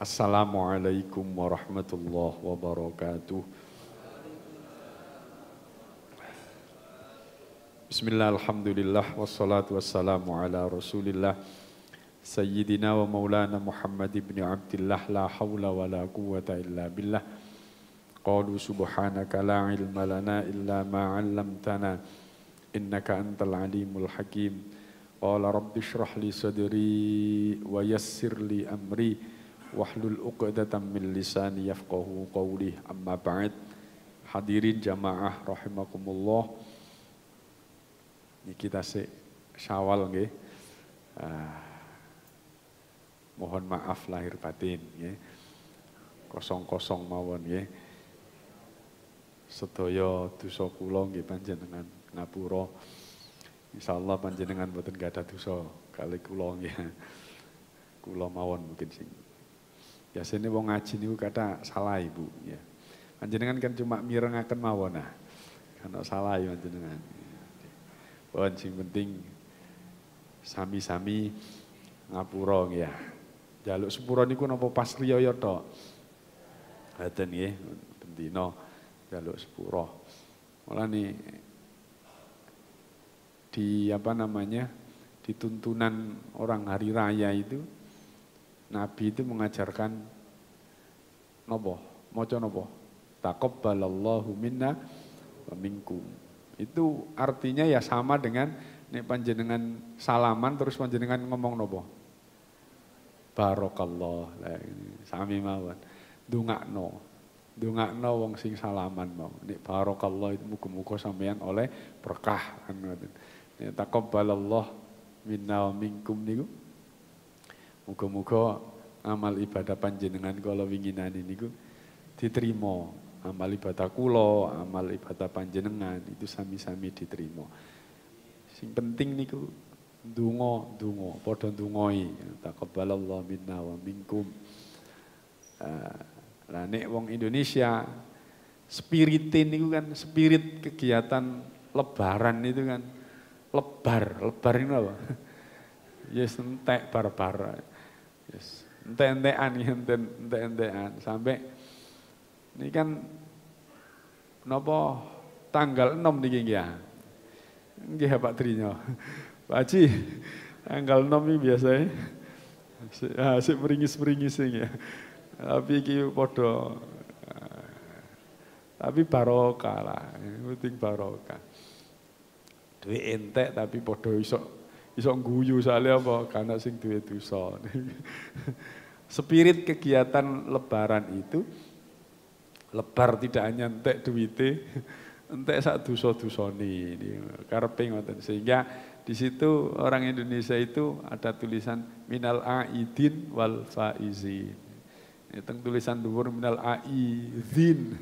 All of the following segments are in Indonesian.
Assalamualaikum warahmatullahi wabarakatuh. Bismillah, alhamdulillah, wassalatu wassalamu ala rasulillah Sayyidina wa maulana Muhammad ibn Abdillah. La hawla wa la quwwata illa billah. Qalu subhanaka la ilma lana illa ma 'allamtana innaka antal alimul hakim. Qala rabbi shrah li sadri wa yassir li amri wahlul 'uqdatam min lisani yafqahu qawli. Amma ba'd. Hadirin jamaah rahimakumullah. Ini kita Syawal nggih. Mohon maaf lahir batin nggih. Kosong-kosong mawon nggih. Sedaya dosa kula nggih panjenengan ngapura. Insyaallah panjenengan mboten gadah dosa kali kula nggih. Kula mawon mungkin sing. Biasane wong ngaji niku kata salah Ibu ya. Panjenengan kan cuma mirengaken mawon nah. Kan salah ya panjenengan. Pun sing penting sami-sami ngapura ya. Jaluk sepura niku napa pas riyaya tok. Ngaten nggih, bendina jaluk sepura. Mulane di di tuntunan orang hari raya itu Nabi itu mengajarkan napa? Maca napa? Taqabbalallahu minna wa minkum. Itu artinya ya sama dengan nek panjenengan salaman terus panjenengan ngomong nopo? Barakallah. Sami mawon. Ndongakno wong sing salaman mau. Nek barakallah itu muga-muga sampeyan oleh berkah kan ngoten. Nek taqabbalallah minna wa minkum niku muga-muga amal ibadah panjenengan kala winginane niku diterima. Amal ibadah kula, amal ibadah panjenengan itu sami-sami diterima. Sing penting niku ndonga, padha ndongoi. Taqabbalallahu minna wa minkum. Lah nek wong Indonesia spiritin niku kan spirit kegiatan lebaran itu kan lebar ini apa? Yes entek bar-bar. Yes, entek-entekan sampai ini kan napa tanggal 6 niki nggih ya. Nggih Pak Trinyo. Pak Haji, tanggal 6 iki biasanya sik meringis-meringis ya. Tapi iki padha tapi barokah lah, penting barokah. Duwe entek tapi padha iso guyu soalnya apa? Karena sing duwe dosa. Spirit kegiatan lebaran itu lebar tidak hanya entek duwite, entek sak dosa-dosane karepe ngoten. Sehingga di situ orang Indonesia itu ada tulisan minal aidin wal faizin. Itu tulisan dhuwur minal aidin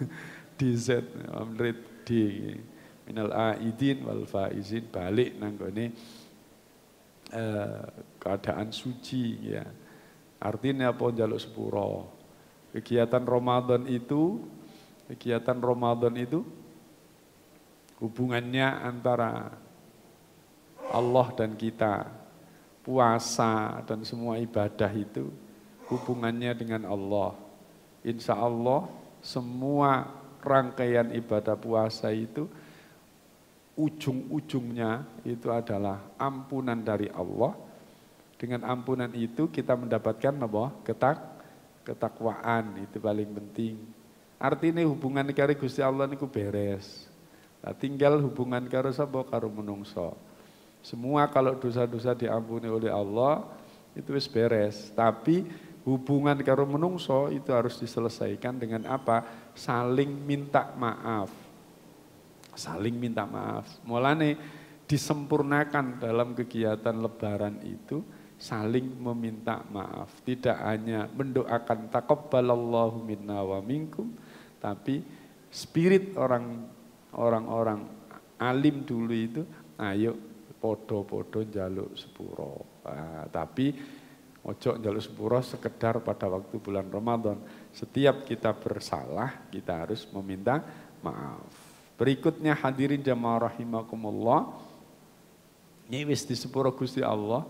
DZ amrit D. Minal aidin wal faizin balik nang gone keadaan suci ya. Artinya apa njaluk sepuro. Kegiatan Ramadan itu hubungannya antara Allah dan kita. Puasa dan semua ibadah itu hubungannya dengan Allah. Insya Allah semua rangkaian ibadah puasa itu ujung-ujungnya itu adalah ampunan dari Allah. Dengan ampunan itu kita mendapatkan apa? Ketakwaan itu paling penting. Artinya hubungan karo Gusti Allah niku beres. Nah, tinggal hubungan karo sapa karo menungso. Semua kalau dosa-dosa diampuni oleh Allah itu wis beres. Tapi hubungan karo menungso itu harus diselesaikan dengan apa? Saling minta maaf. Saling minta maaf. Mulane disempurnakan dalam kegiatan lebaran itu saling meminta maaf. Tidak hanya mendoakan taqabbalallahu minna wa minkum, tapi spirit orang-orang alim dulu itu ayo podo-podo njaluk sepuro. Tapi ojo njaluk sepuro sekedar pada waktu bulan Ramadan. Setiap kita bersalah, kita harus meminta maaf. Berikutnya hadirin jamaah rahimakumullah. Ini wis di sepuro Gusti Allah.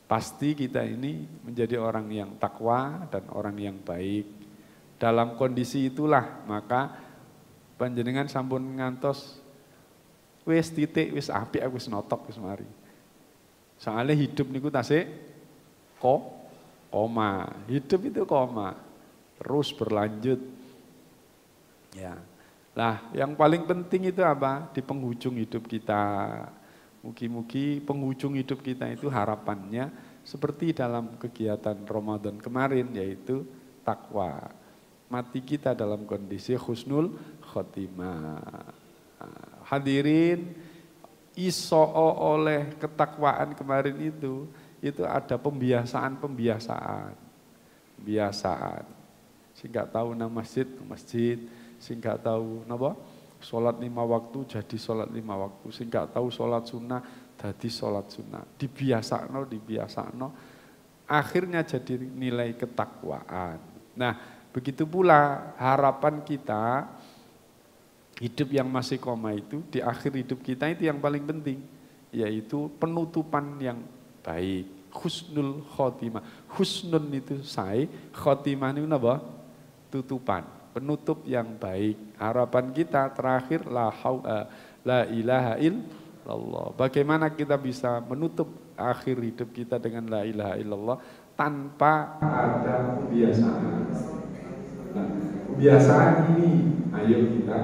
pasti kita ini menjadi orang yang takwa dan orang yang baik. Dalam kondisi itulah maka panjenengan sampun ngantos wis titik wis apik aku wis notok wis mari. Soalnya hidup niku tasik koma. Hidup itu koma. Terus berlanjut. Ya. Nah, yang paling penting itu apa? Di penghujung hidup kita. Mugi-mugi penghujung hidup kita itu harapannya seperti dalam kegiatan Ramadan kemarin, yaitu takwa. Mati kita dalam kondisi husnul khotimah. Hadirin, iso oleh ketakwaan kemarin itu ada pembiasaan. Sing gak tahu nang masjid, sing gak tahu napa? Sholat 5 waktu jadi sholat 5 waktu. Sing gak tahu sholat sunnah jadi sholat sunnah. Dibiasakno. Akhirnya jadi nilai ketakwaan. Nah, begitu pula harapan kita hidup yang masih koma itu di akhir hidup kita itu yang paling penting, yaitu penutupan yang baik. Husnul khotimah. Husnun itu say, khotimah itu apa? Tutupan. Penutup yang baik. Harapan kita terakhir la ilaha illallah. Bagaimana kita bisa menutup akhir hidup kita dengan la ilaha illallah tanpa ada kebiasaan. Nah, kebiasaan ini ayo kita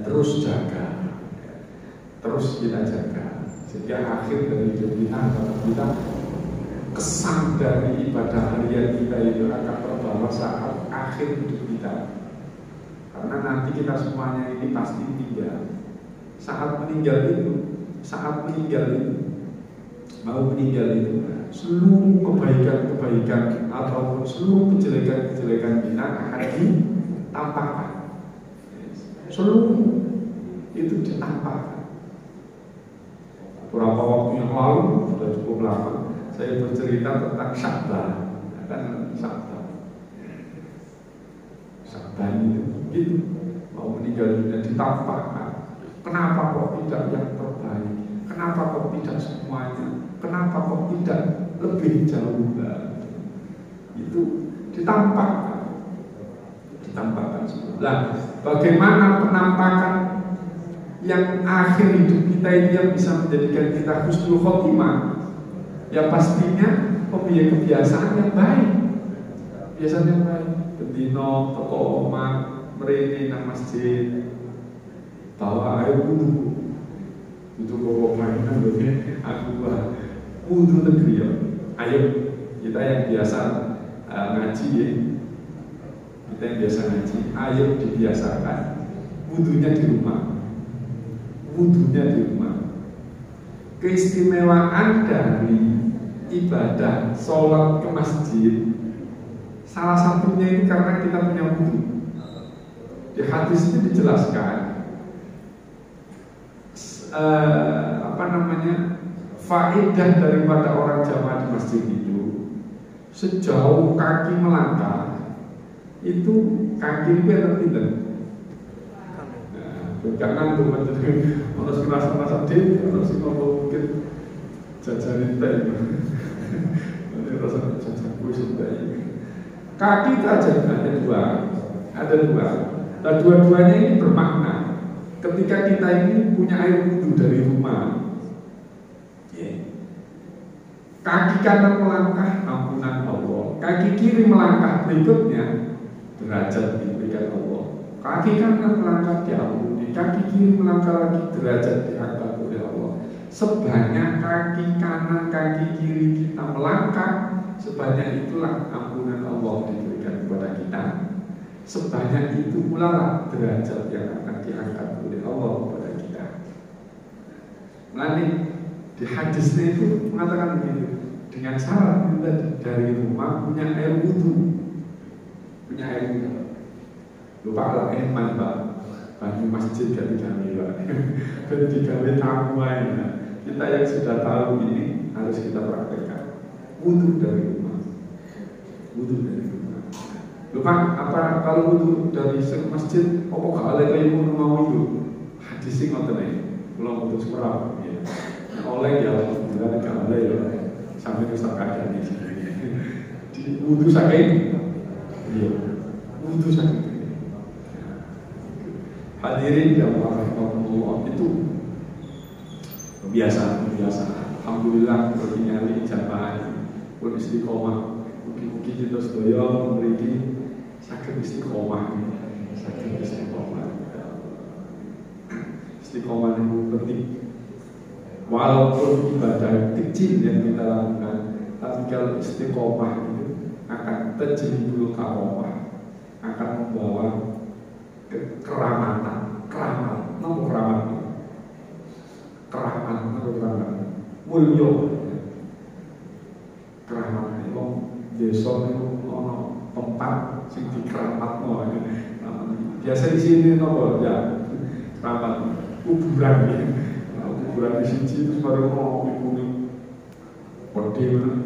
terus jaga. Terus kita jaga sehingga akhir dari hidup kita kesan dari ibadah harian kita itu akan terbawa saat akhir hidup kita. Karena nanti kita semuanya ini pasti tinggal. Saat meninggal itu, seluruh kebaikan-kebaikan ataupun seluruh kejelekan-kejelekan kita akan ditampakkan. Seluruh itu ditampakkan. Beberapa waktu yang lalu, sudah cukup lama, saya bercerita tentang Sya'ban. Sya'ban itu gitu, mau meninggal dunia ditampakkan. Kenapa kok tidak yang terbaik? Kenapa kok tidak semuanya? Kenapa kok tidak lebih jauh? Itu ditampakkan semua. Nah, bagaimana penampakan yang akhir hidup kita ini yang bisa menjadikan kita husnul khotimah? Ya pastinya kebiasaan yang baik. Kebiasaan yang baik. Bendino, toko omah, merene nang masjid, bawa air wudhu. Wudhu kok mainan begini, aku wudhu negeri ya. Ayo kita yang biasa ngaji ya. Kita yang biasa ngaji, ayo dibiasakan wudhunya di rumah. Keistimewaan dari ibadah sholat ke masjid salah satunya itu karena kita punya wudhu. Di hadis itu dijelaskan faedah daripada orang jamaah di masjid itu sejauh kaki melangkah itu kaki itu tertindak. Karena untuk harus merasa diri, harus mungkin jajarin teh, rasa jajan kue sudah. Kaki itu ada dua. Nah, dua-duanya ini bermakna. Ketika kita ini punya air wudhu dari rumah, kaki kanan melangkah ampunan Allah, kaki kiri melangkah berikutnya derajat diberikan Allah. Kaki kanan melangkah diampuni, kaki kiri melangkah lagi derajat diangkat oleh Allah. Sebanyak kaki kanan, kaki kiri kita melangkah, sebanyak itulah ampunan Allah diberikan kepada kita. Sebanyak itu pula lah derajat yang akan diangkat oleh Allah kepada kita. Lalu di hadisnya itu mengatakan begitu, dengan syarat kita dari rumah punya air wudhu, lupa lah Pak, banyu masjid gak digawe Pak, digawe tamu aja. Kita yang sudah tahu ini harus kita praktekkan. Wudhu dari rumah. Lupa apa kalau wudhu dari masjid, apa gak oleh kayak rumah wudhu? Hadis sing ngoten iki. Kula wudhu seperti ya. Oleh ya alhamdulillah gak oleh ya. sampai ke sakit ini. Di wudhu sakit, iya, wudhu sakit. Hadirin yang Allah itu kebiasaan. Alhamdulillah bertinggali jamaah pun istiqomah. Mungkin kita sedaya memiliki sakit istiqomah. Istiqomah itu penting. Walaupun ibadah kecil yang kita lakukan, tapi kalau istiqomah itu akan tajribul karomah, akan membawa keramatan, mulya, keramat itu desa itu ono tempat sing dikeramatno. Biasa di sini nopo ya keramat kuburan ya, kuburan di sini terus baru mau ibu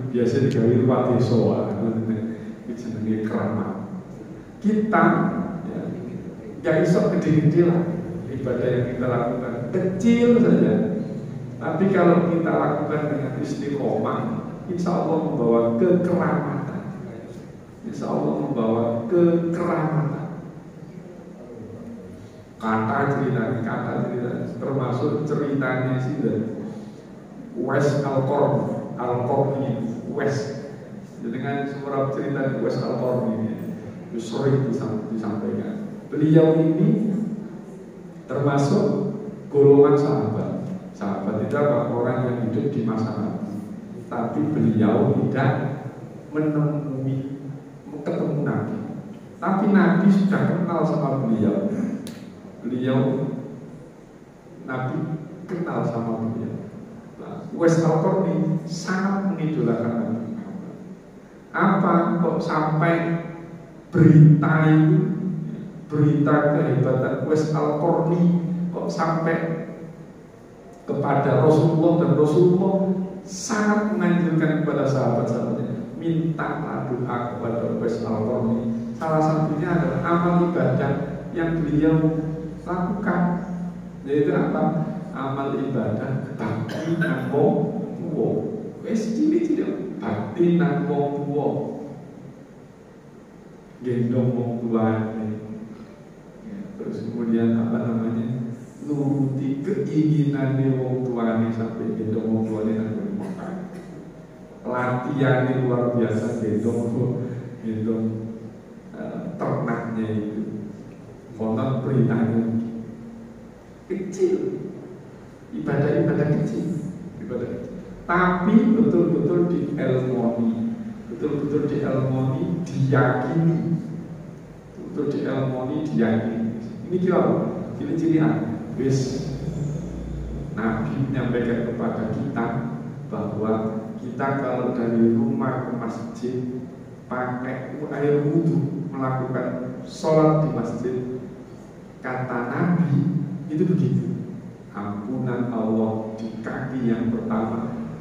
biasa digawe luar desa, itu jenenge keramat. Kita ya iso gede-gede lah ibadah yang kita lakukan kecil saja, tapi kalau kita lakukan dengan istiqomah, insya Allah membawa kekeramatan. Insya Allah membawa kekeramatan. Kata cerita termasuk ceritanya sih dari West Al-Qarni West, dengan surat cerita West Al-Qarni itu sering disampaikan. Beliau ini termasuk golongan sahabat itu adalah orang yang hidup di masa Nabi, tapi beliau tidak ketemu Nabi, tapi Nabi sudah kenal sama beliau. Nabi kenal sama beliau. West Al-Qarni sangat mengidolakan Nabi Muhammad. Apa kok sampai berita kehebatan West Al-Qarni kok sampai kepada Rasulullah, dan Rasulullah sangat menganjurkan kepada sahabat-sahabatnya minta doa kepada West Al-Qarni. Salah satunya adalah amal ibadah yang beliau lakukan, yaitu apa? Amal ibadah bakti nang wong tuwa. Wis cilik-cilik bakti nang wong tuwa, gendong wong tuane. Terus kemudian apa namanya, nuruti keinginannya wong tuane sampai gendong wong tuane nang makan. Latihan luar biasa gendong ternaknya itu. Konon perintahnya kecil, ibadah kecil, tapi betul-betul dielmoni, diyakini, Ini kira ciri-cirian. Wis Nabi menyampaikan kepada kita bahwa kita kalau dari rumah ke masjid pakai air wudhu, melakukan sholat di masjid, kata Nabi itu begitu. Ampunan Allah di kaki yang pertama,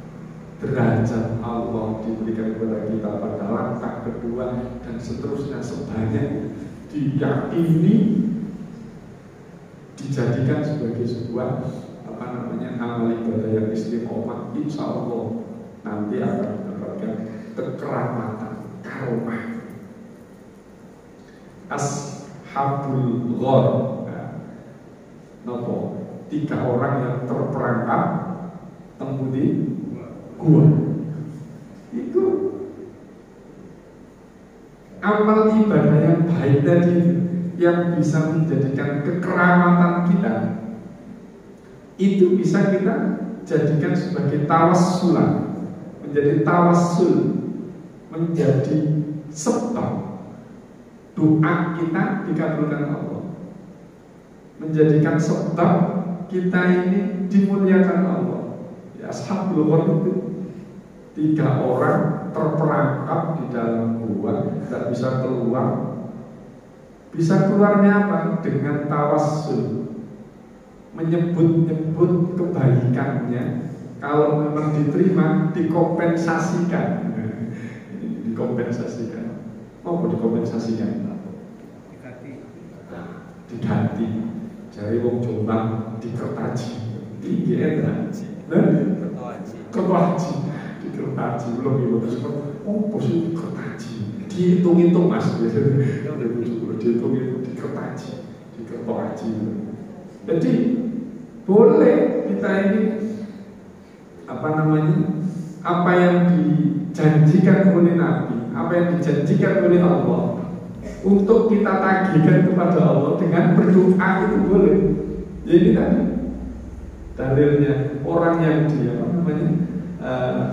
derajat Allah diberikan kepada kita pada langkah kedua, dan seterusnya sebanyak diyakini, dijadikan sebagai sebuah amal ibadah yang istiqomah. Insya Allah nanti akan mendapatkan kekeramatan, karomah. Ashabul Ghor, nopo 3 orang yang terperangkap di gua. Itu amal ibadah yang baik tadi, yang bisa menjadikan kekeramatan kita, itu bisa kita jadikan sebagai tawassulan, menjadi tawassul, menjadi sebab doa kita dikabulkan Allah, menjadikan sebab kita ini dimuliakan Allah. Ya, Ashabul Ghor itu 3 orang terperangkap di dalam gua, tidak bisa keluar. Bisa keluarnya apa? Dengan tawassul, menyebut-nyebut kebaikannya. Kalau memang diterima, dikompensasikan. Dikompensasikan. Apa dikompensasikan? Diganti. Jari wong Jombang dikertaji. Tinggi enak. Ketua haji dikertaji belum ibu terus oh posisi dikertaji dihitung-hitung mas biasanya yang udah dihitung-hitung dikertaji jadi boleh kita ini apa yang dijanjikan oleh Nabi, apa yang dijanjikan oleh Allah untuk kita tagihkan kepada Allah dengan berdoa itu boleh. Jadi tadi dalilnya orang yang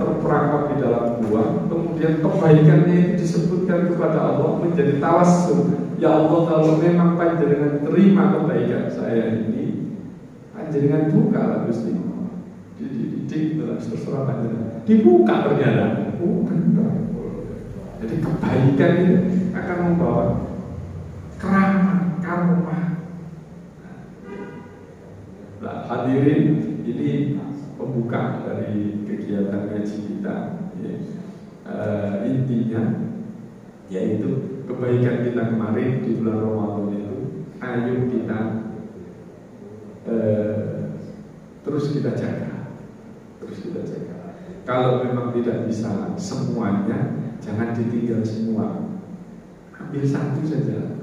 terperangkap di dalam gua, kemudian kebaikannya itu disebutkan kepada Allah menjadi tawassul. Ya Allah, kalau memang panjenengan terima kebaikan saya ini, panjenengan buka lah Gusti. Terserah panjenengan. Dibuka ternyata. Benar. Jadi kebaikan itu akan membawa karma. Nah, hadirin, ini pembuka dari kegiatan ngaji kita. Intinya yaitu kebaikan kita kemarin di bulan Ramadan itu, ayo kita terus kita jaga. Kalau memang tidak bisa semuanya, jangan ditinggal semua. Ambil satu saja.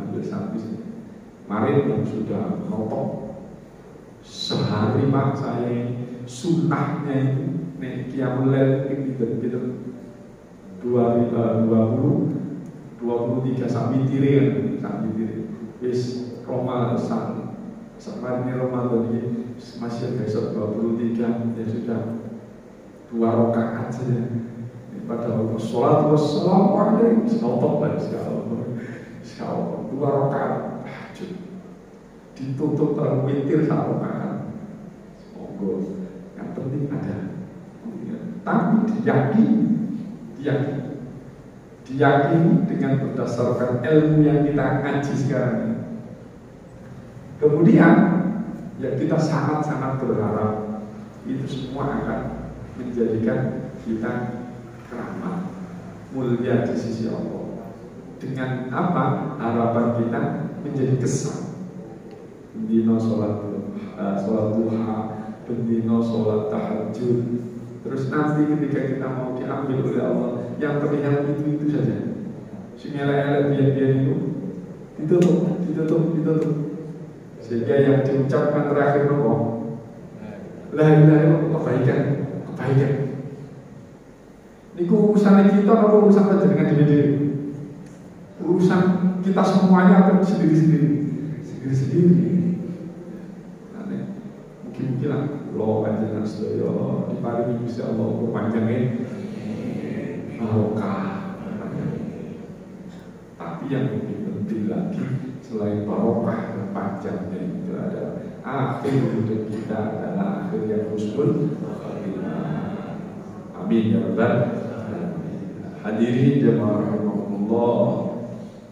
Kemarin yang sudah notok sehari Pak, saya sunnahnya itu qiyamul lail kita 23 sampai tirin wis Ramadan sampai Ramadan ini masih besok 23 ya sudah 2 rakaat saja pada waktu sholat wassalamualaikum insyaallah 2 rakaat ditutup terwitir 1 rakaat semoga yang penting ada tapi diyakini dengan berdasarkan ilmu yang kita ngaji sekarang ini. Kemudian ya kita sangat-sangat berharap itu semua akan menjadikan kita keramat mulia di sisi Allah. Dengan apa? Harapan kita menjadi kesan. Bendino sholat duha, bendino sholat tahajud. Terus nanti ketika kita mau diambil oleh Allah, yang terlihat itu saja. Singela biar itu ditutup. Sehingga yang diucapkan terakhir nopo, la ilaha illallah, kebaikan. Ini urusan kita apa urusan panjenengan diri? Urusan kita semuanya akan sendiri-sendiri. Mungkin lah, lo panjenengan sedaya diparingi Gusti Allah umur panjangnya barokah. Tapi yang lebih penting lagi selain barokah dan panjangnya itu adalah akhir hidup kita adalah akhir yang husnul khatimah. Amin ya rabbal alamin. Hadirin jemaah rahimakumullah,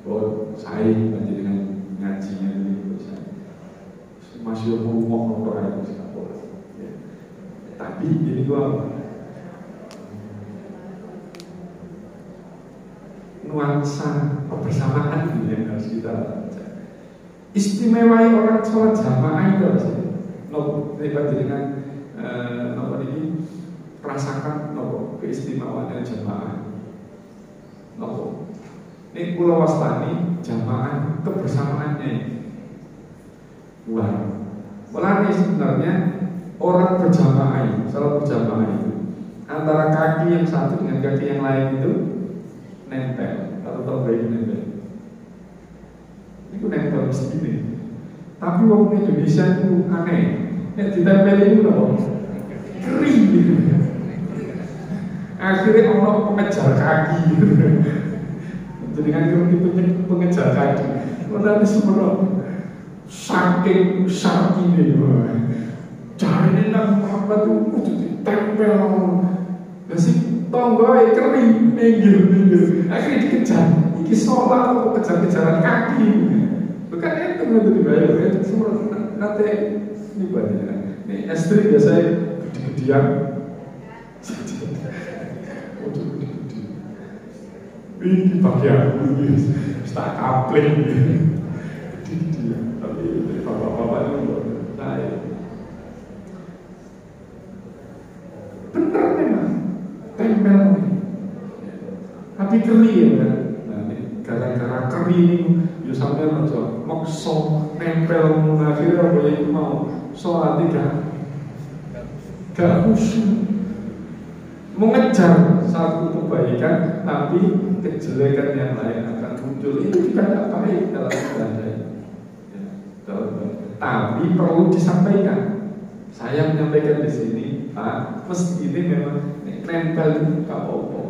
buat saya panjenengan ngajinya ini masih ngomong untuk ayat itu. Tapi ini gua nuansa kebersamaan yang harus kita baca. Istimewai orang sholat jamaah itu sih. Lepas dengan ini rasakan keistimewaan jamaah. Ini pulau wastani jamaah kebersamaannya. Wah, malah ini sebenarnya orang berjamaah, salat berjamaah itu antara kaki yang satu dengan kaki yang lain itu nempel atau terbaik nempel. Itu nempel segini. Tapi orang Indonesia itu aneh. Yang ditempel itu apa? Kering gitu. Akhirnya orang pengejar kaki. Jadi kan itu pengejar kaki. Nanti semua saking ini, cari nang apa tuh kudu ditempel, nasi tonggoy kering minggir. Akhirnya dikejar, iki sholat atau kejar-kejaran kaki, bukan itu nanti dibayar, itu semua nanti ini banyak. Nih istri biasanya gede-gedean, ini bagian tak kapling. Tapi bapak-bapak itu saya benar memang tempel Tapi keri ya kan. Nah, gara-gara keri ini yo sampeyan aja maksa nempel akhirnya boleh mau sholat gak khusyuk. Mengejar satu kebaikan tapi kejelekan yang lain akan muncul, itu juga tidak baik dalam ibadah ya. Tapi perlu disampaikan. Saya menyampaikan di sini, Pak, mesti ini memang nempel itu gak apa-apa.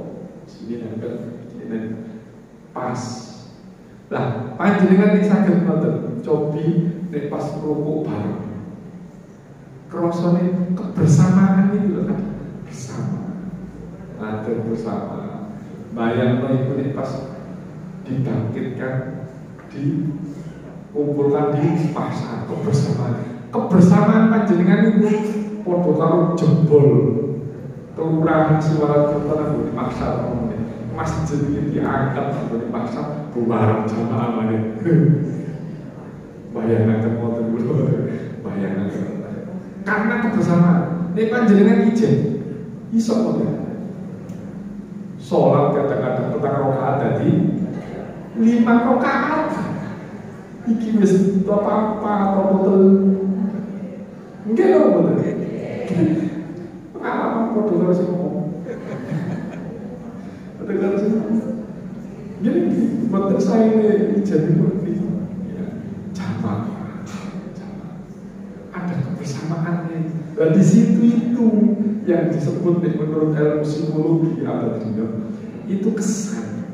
Sini nempel, sini pas. Lah, panjenengan ini sakit ngoten, cobi nek pas rukuk bareng. Krasane kebersamaan itu kan bersama. Ada bersama. Bayangno iku nek pas dibangkitkan, dikumpulkan di pasar kebersamaan panjenengan itu padha karo jebol kelurahan Siwalan Kertanegara di pasar masjid ini diangkat di pasar bubar jamaah mane. Bayangan kemoten kula, bayangan karena kebersamaan. Nek panjenengan ijen iso mboten. Sholat kadang-kadang petang rakaat tadi 5 rakaat. Iki wis apa-apa atau betul. Nggih lho betul. Pengalaman padha karo sing ngomong. Padha karo sing ngomong. Jadi betul saya ini jadi ya, jamaah. Ada kebersamaannya. Dan di situ itu yang disebut menurut ilmu psikologi abad itu kesan,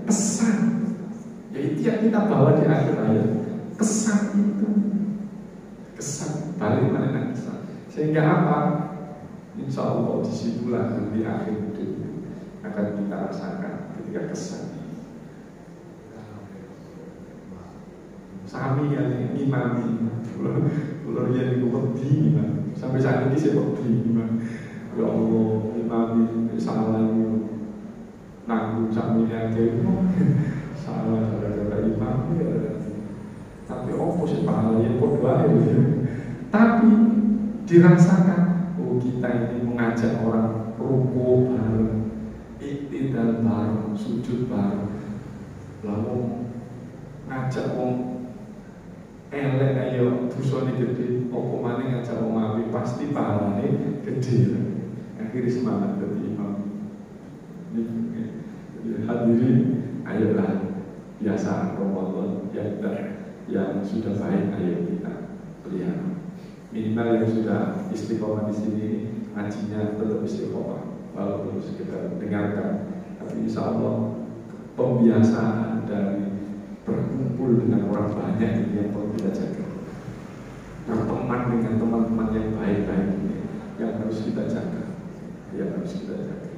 kesan, yaitu yang kita bawa di akhir ayat. Kesan itu, kesan balik mana kesan, sehingga apa? Insya Allah disitulah nanti akhir hidup akan kita rasakan ketika kesan. Sami yang imami, kalau dia itu pedih gimana? Sampai saat ini saya pedih gimana? Ya Allah, imami salah nanggung sami yang kayak salah gara-gara imami ya. Tapi apa sih pahalanya berdoa ya? Tapi dirasakan, oh kita ini mengajak orang rukuk bareng, iktidal bareng, sujud bareng, lalu ngajak orang elek ayo dosane gede, apa maning ngajak wong apik pasti pahalane gede. Akhirnya semangat dari imam. Hadirin, ayolah biasa Ramadan yang sudah baik ayo kita pelihara. Minimal yang sudah istiqomah di sini ngajinya tetap istiqomah walaupun kita dengarkan. Tapi insya Allah pembiasaan dari berkumpul dengan orang banyak ini yang perlu kita jaga. Berteman dengan teman-teman yang baik-baik ini yang harus kita jaga, yang harus kita jaga.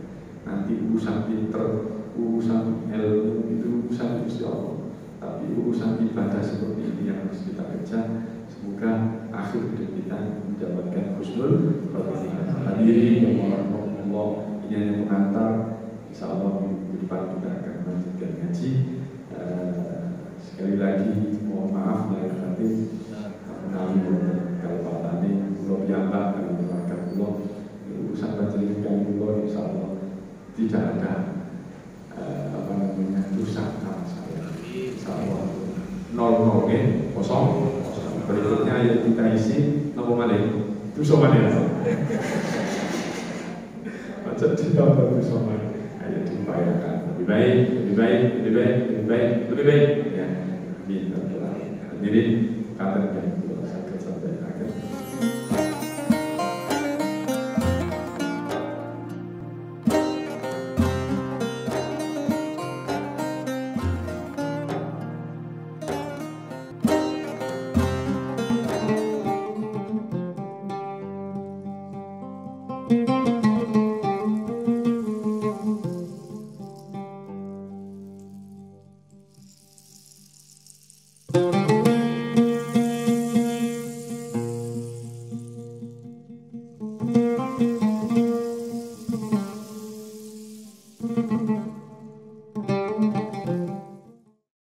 Nanti urusan pinter, urusan ilmu itu urusan Gusti Allah. Tapi urusan ibadah seperti ini yang harus kita kejar. Semoga akhir hidup kita mendapatkan husnul khotimah. Hadirin yang Allah, ini hanya pengantar. Insya Allah minggu depan kita akan melanjutkan ngaji. Sekali lagi mohon maaf lahir batin kalau patane kula piyambak kali keluarga kula urusan panjenengan kula insyaallah tidak ada dosa sama saya insyaallah nol kosong. Berikutnya yang kita isi napa malih dosa malih baca ditambah dosa malih ayo diupayakan lebih baik ya. Jadi kata